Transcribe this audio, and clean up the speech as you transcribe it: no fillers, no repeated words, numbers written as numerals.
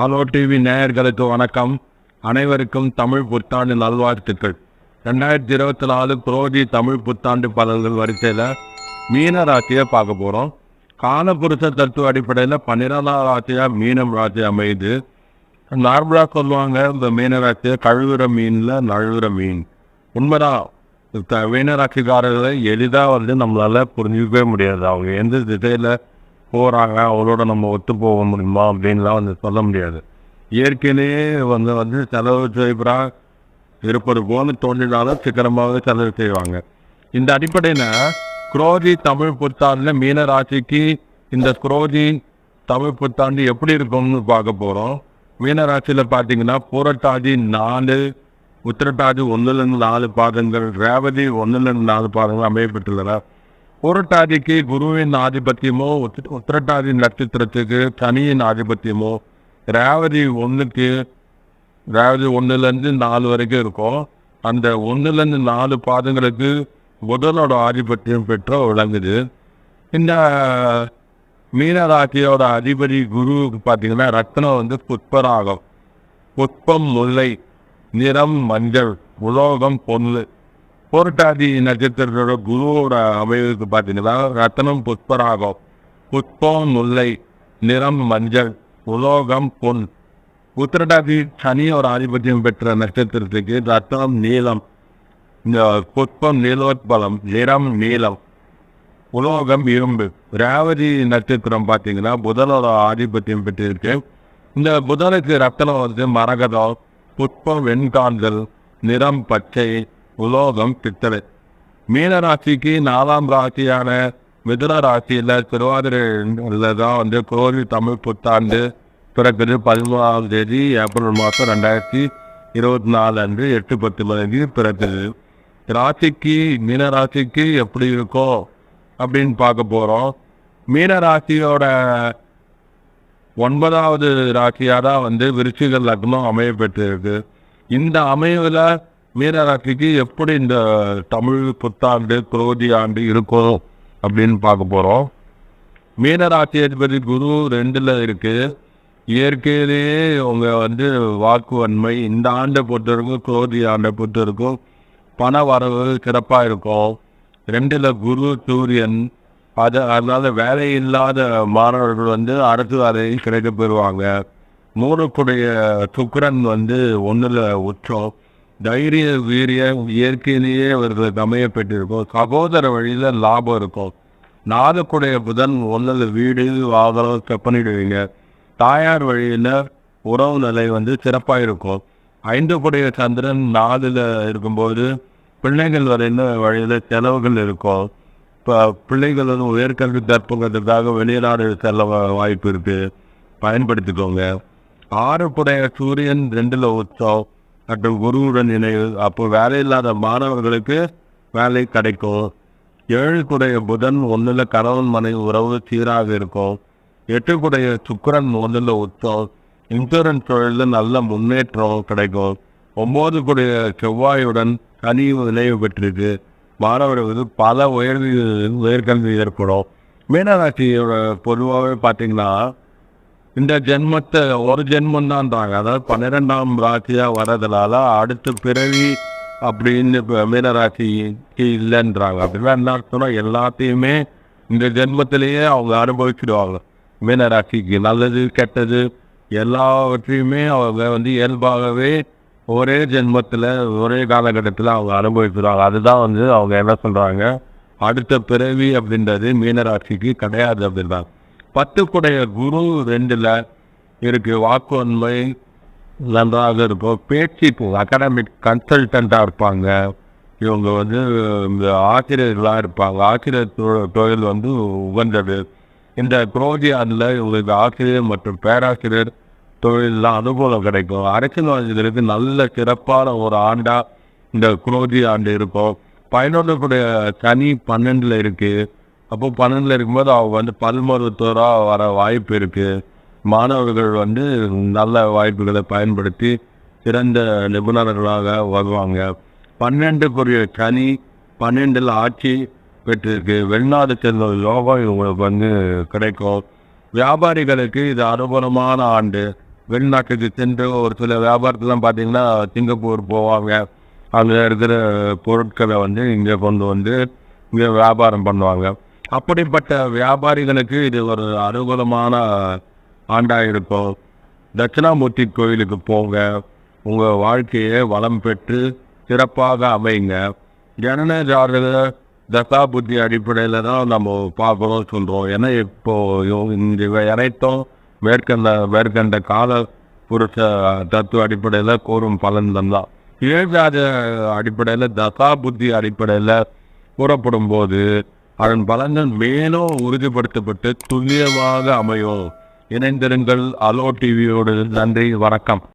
Hello TV நேயர்களுக்கு வணக்கம். அனைவருக்கும் தமிழ் புத்தாண்டு நல்வாழ்த்துக்கள். 2024 குரோதி தமிழ் புத்தாண்டு பலன்கள் வரிசையில் மீன ராசியை பார்க்க போகிறோம். காலபுருஷ தத்துவ அடிப்படையில் 12ஆம் ராசியாக மீனம் ராசி அமையுது. நார்மலாக சொல்லுவாங்க, இந்த மீன ராசியை கழுவுற மீனில் நழுவுற மீன். உண்மைதான். மீனராசிக்காரர்களை எளிதாக நம்மளால புரிஞ்சிக்கவே முடியாது. அவங்க எந்த திசையில் போகிறாங்க, அவங்களோட நம்ம ஒத்து போக முடியுமா அப்படின்லாம் சொல்ல முடியாது. இயற்கையிலேயே செலவு செய்வராக இருப்பது போல தோன்றினாலும் சீக்கிரமாகவே செலவு செய்வாங்க. இந்த அடிப்படையில் குரோதி தமிழ் புத்தாண்டில் மீன ராசிக்கு இந்த குரோதி தமிழ் புத்தாண்டு எப்படி இருக்கும்னு பார்க்க போகிறோம். மீன ராசியில் பார்த்தீங்கன்னா பூரட்டாதி 4, உத்திரட்டாதி 1-4 பாதங்கள், ரேவதி 1-4 பாதங்கள் அமையப்பட்டுள்ளன. பூரட்டாதிக்கு குருவின் ஆதிபத்தியமோ, உத்திரட்டாதி நட்சத்திரத்துக்கு சனியின் ஆதிபத்தியமோ, ரேவதி 1-4 வரைக்கும் இருக்கும். அந்த 1-4 பாதங்களுக்கு புதனோட ஆதிபத்தியம் பெற்ற விளங்குது. இந்த மீனராசியோட அதிபதி குரு பார்த்தீங்கன்னா ரத்னம் புஷ்பராகம், புஷ்பம் முல்லை, நிறம் மஞ்சள், உலோகம் பொண்ணு. பூரட்டாதி நட்சத்திரத்தோட குருவோட அமைவுக்கு பார்த்தீங்கன்னா ரத்தனம் புஷ்பராகம், புஷ்பம் முல்லை, நிறம் மஞ்சள், உலோகம் பொன். உத்திரட்டாதி சனியோட ஆதிபத்தியம் பெற்ற நட்சத்திரத்துக்கு ரத்தனம் நீலம், புஷ்பம் நீலோத்பலம், நிறம் நீலம், உலோகம் இரும்பு. ரேவதி நட்சத்திரம் பார்த்தீங்கன்னா புதனோட ஆதிபத்தியம் பெற்றிருக்கு. இந்த புதனுக்கு ரத்தனம் மரகதம், புஷ்பம் வெண்காந்தல், நிறம் பச்சை, உலோகம் பித்தளை. மீனராசிக்கு 4ஆம் ராசியான மிதுன ராசியில் திருவாதிரையில் தான் குரோதி தமிழ் புத்தாண்டு பிறகுது. 13ஆம் தேதி ஏப்ரல் மாதம் 2024 அன்று 8:10 மணிக்கு பிறகுது. ராசிக்கு மீனராசிக்கு எப்படி இருக்கும் அப்படின்னு பார்க்க போகிறோம். மீனராசியோட 9வது ராசியாக தான் விருச்சிக லக்னம் அமைய பெற்றிருக்கு. இந்த அமைவில் மீனராசிக்கு எப்படி இந்த தமிழ் புத்தாண்டு குரோதி ஆண்டு இருக்கும் அப்படின்னு பார்க்க போகிறோம். மீனராசி அதிபதி குரு 2ல் இருக்கு. இயற்கையிலேயே அவங்க வாக்கு வன்மை. இந்த ஆண்டை பொறுத்தவரைக்கும் குரோதி ஆண்டை பொறுத்தவரைக்கும் பண வரவு சிறப்பாக இருக்கும். 2ல் குரு சூரியன். அதனால வேலை இல்லாத மாணவர்கள் அரசு வேலை கிடைக்க பெறுவாங்க. 3க்குடைய சுக்கிரன் 1ல் உச்சம். தைரிய வீரியம் இயற்கையிலேயே அவர்களுக்கு அமைய பெற்றிருக்கும். சகோதர வழியில் லாபம் இருக்கும். 4க்குடைய புதன் 1ல் வீடு வாகனம் செப்பனிடுவீங்க. தாயார் வழியில் உறவு நிலை சிறப்பாக இருக்கும். 5க்குடைய சந்திரன் 4ல் இருக்கும்போது பிள்ளைகள் வழியில் செலவுகள் இருக்கும். இப்போ பிள்ளைகள் உயர்கல்வி கற்பதற்காக வெளிநாடு செல்ல வாய்ப்பு இருக்குது, பயன்படுத்திக்கோங்க. 6க்குடைய சூரியன் 2ல் உச்சம் மற்றும் குருவுடன் இணைவு. அப்போ வேலையில்லாத மாணவர்களுக்கு வேலை கிடைக்கும். 7க்குடைய புதன் 1ல் கணவன் மனைவி உறவு சீராக இருக்கும். 8க்குடைய சுக்கிரன் 1ல் உச்சம். இன்சூரன்ஸ் தொழிலில் நல்ல முன்னேற்றம் கிடைக்கும். 9க்குடைய செவ்வாயுடன் சனி இணைவு பெற்றிருக்கு. மாணவர்களுக்கு பல உயர்கல்வி ஏற்படும். மீனராசியோட பொதுவாகவே பார்த்தீங்கன்னா இந்த ஜென்மத்தை ஒரு ஜென்மந்தான்றாங்க. அதாவது 12ஆம் ராசியாக வர்றதுனால அடுத்த பிறவி அப்படின்னு மீனராசிக்கு இல்லைன்றாங்க. அப்படின்னா என்ன அர்த்தம்னா எல்லாத்தையுமே இந்த ஜென்மத்திலேயே அவங்க அனுபவிச்சிடுவாங்க. மீனராசிக்கு நல்லது கெட்டது எல்லாவற்றையுமே அவங்க இயல்பாகவே ஒரே ஜென்மத்தில் ஒரே காலகட்டத்தில் அவங்க அனுபவிச்சிடுவாங்க. அதுதான் அவங்க என்ன சொல்கிறாங்க, அடுத்த பிறவி அப்படின்றது மீனராசிக்கு கிடையாது அப்படின்றாங்க. 10க்குடைய குரு 2ல் இருக்கு. வாக்குவன்மை நன்றாக இருக்கும். பேச்சு அகாடமிக் கன்சல்டண்ட்டாக இருப்பாங்க. இவங்க இந்த ஆசிரியர்களாக இருப்பாங்க. ஆசிரியர் தொழில் உகந்தது. இந்த குரோதி ஆண்டில் இவங்களுக்கு ஆசிரியர் மற்றும் பேராசிரியர் தொழிலெலாம் அனுகூலம் கிடைக்கும். அரசியல்வாதிகளுக்கு நல்ல சிறப்பான ஒரு ஆண்டாக இந்த குரோதி ஆண்டு இருக்கும். 11க்குடைய சனி 12ல் இருக்குது. அப்போ 12ல் இருக்கும்போது அவங்க பல் மருத்துவராக வர வாய்ப்பு இருக்குது. மாணவர்கள் நல்ல வாய்ப்புகளை பயன்படுத்தி சிறந்த நிபுணர்களாக வருவாங்க. 12க்குரிய சனி 12ல் ஆட்சி பெற்றிருக்கு. வெளிநாடு செல்லும் யோகம் இவங்களுக்கு கிடைக்கும். வியாபாரிகளுக்கு இது அனுகூலமான ஆண்டு. வெளிநாட்டுக்கு சென்று ஒரு சில வியாபாரத்துலாம் பார்த்தீங்கன்னா சிங்கப்பூர் போவாங்க. அங்கே இருக்கிற பொருட்களை வந்து இங்கே கொண்டு வந்து இங்கே வியாபாரம் பண்ணுவாங்க. அப்படிப்பட்ட வியாபாரிகளுக்கு இது ஒரு அனுகூலமான ஆண்டாக இருக்கும். தட்சிணாமூர்த்தி கோயிலுக்கு போங்க. உங்கள் வாழ்க்கையை வளம் பெற்று சிறப்பாக அமைங்க. ஜனன ஜாதக தசா புத்தி அடிப்படையில் தான் நம்ம பார்க்கணும்னு சொல்கிறோம். ஏன்னா இப்போ இந்த அனைத்தும் மேற்கண்ட கால புருஷ தத்துவ அடிப்படையில் கூறும் பலன்கள் தான். ஏழாத அடிப்படையில் தசா புத்தி அடிப்படையில் கூறப்படும் போது அதன் பலன்கள் மேலும் உறுதிப்படுத்தப்பட்டு துல்லியமாக அமையும். இணைந்திருங்கள் அலோ டிவியோடு. நன்றி, வணக்கம்.